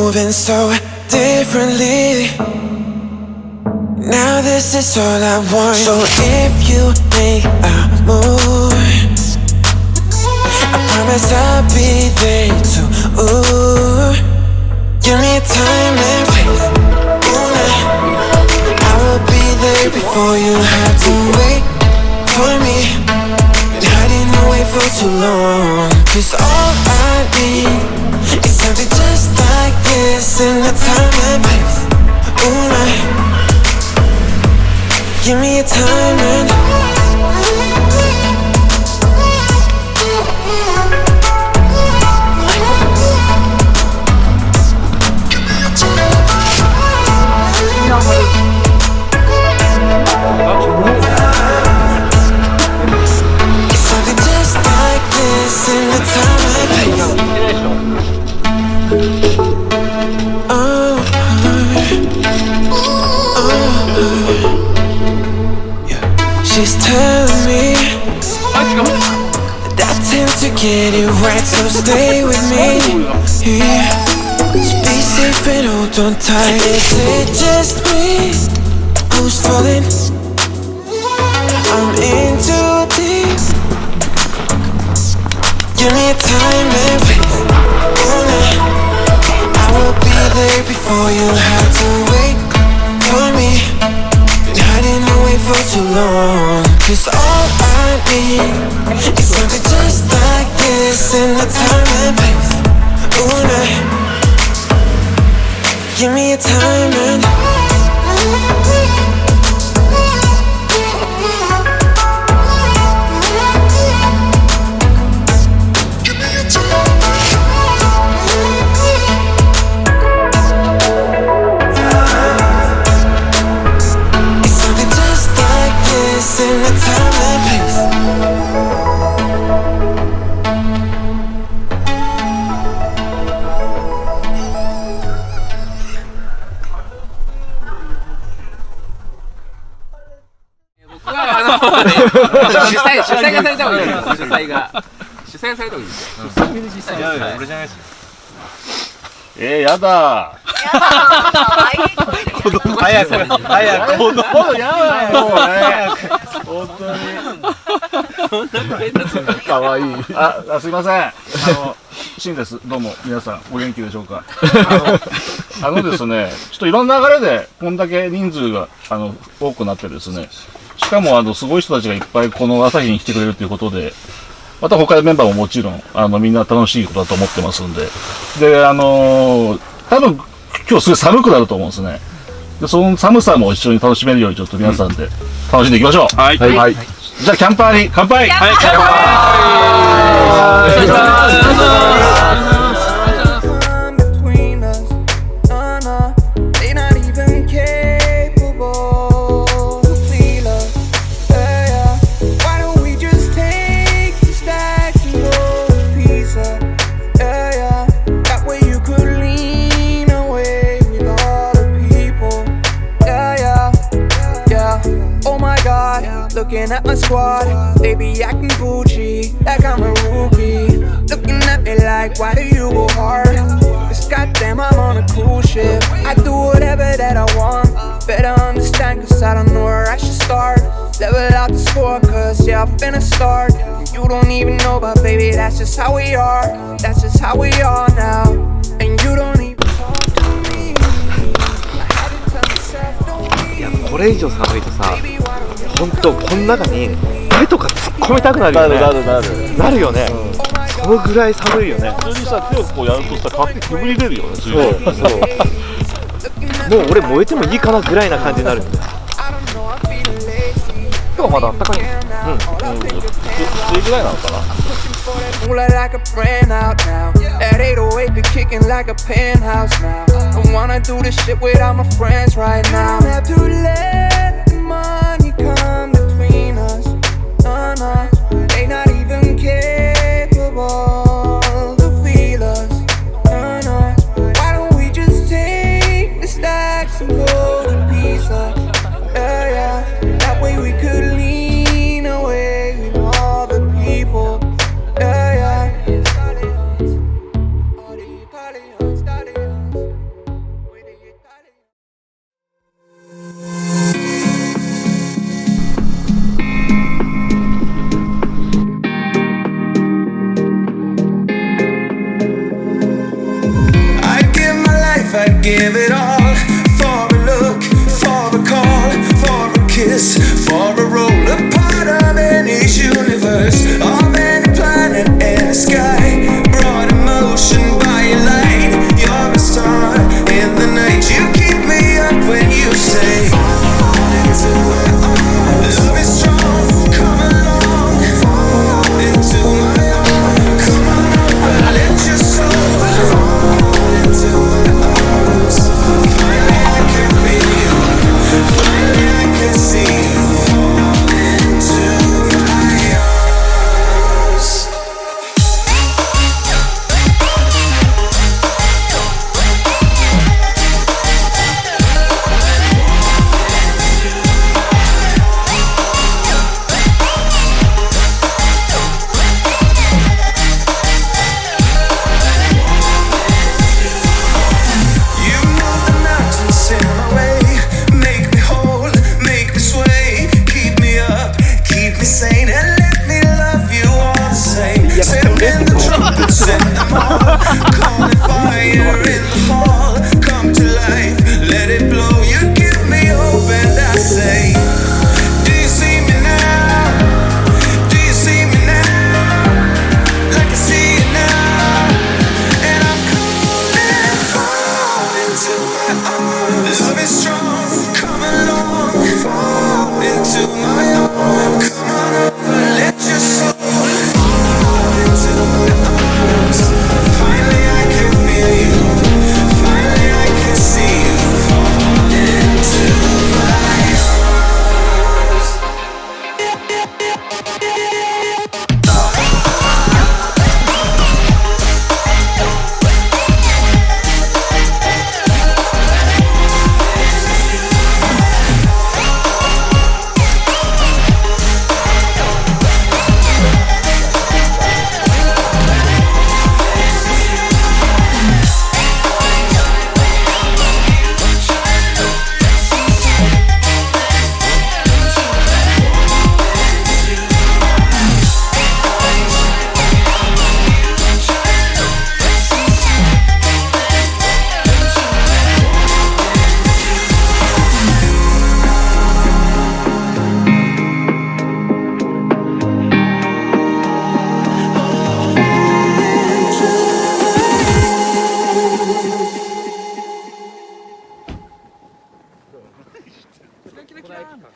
moving so differently. Now this is all I want. So if you make a move, I promise I'll be there too. Ooh, give me time and place. Ooh, I will be there before you have to wait for me. Been hiding away for too long. 'Cause all I need is something just like this in the time and place. Ooh, give me a time and it's something just like this in the time and place. She's telling me that I tend to get it right, so stay with me. Yeah. Just be safe and hold on tight. Is it just me who's falling? I'm in too deep. Give me a time and place. I will be there before you have to wait for me. Hiding away for too long. 'Cause all I need is something just like this in the time and place. Ooh, give me a time and in the time and place.主催がされた方がいいですよ。主催がされた方がいいですよ。いや俺じゃないですよ。やだ子供早く子供やだよもうね本当にかわいい。すいません。シンです。どうも皆さんお元気でしょうか。ですね、ちょっといろんな流れでこんだけ人数が多くなってですね、しかもすごい人たちがいっぱいこの朝日に来てくれるということで、また他のメンバーももちろんみんな楽しいことだと思ってますんで、で多分今日すごい寒くなると思うんですね。でその寒さも一緒に楽しめるようにちょっと皆さんで楽しんでいきましょう。はい、はい、じゃあキャンパーに乾杯。はい、乾杯。Looking at my squad, they be acting bougie, like I'm a rookie. Looking at me like, why do you go hard? Cause goddamn, I'm on a cool ship. I do whatever that I want. Better understand, cause I don't know where I should start. Level out the score, cause yeah, I'm finna start. You don't even know, but baby, that's just how we are. That's just how we are now. And you don't even talk to me. I had to tell myself, don't be. いや、これ以上寒いとさ、本当この中に手とか突っ込みたくなるよね。なるよね、そのぐらい寒いよね。普通にさ手をこうやるとさ勝手に煙出るよね。そうもう俺燃えてもいいかなぐらいな感じになるんで。今日はまだあったかいの。普通ぐらいなのかな。Like a friend out now. That 808 be kicking like a penthouse now. I wanna do this shit without my friends right now. Don't have to let the money come between us. They not even capable to feel us. Why don't we just take the stacks and go to pizza? Yeah. That way we could lean away with all the people. Yeah. 駅か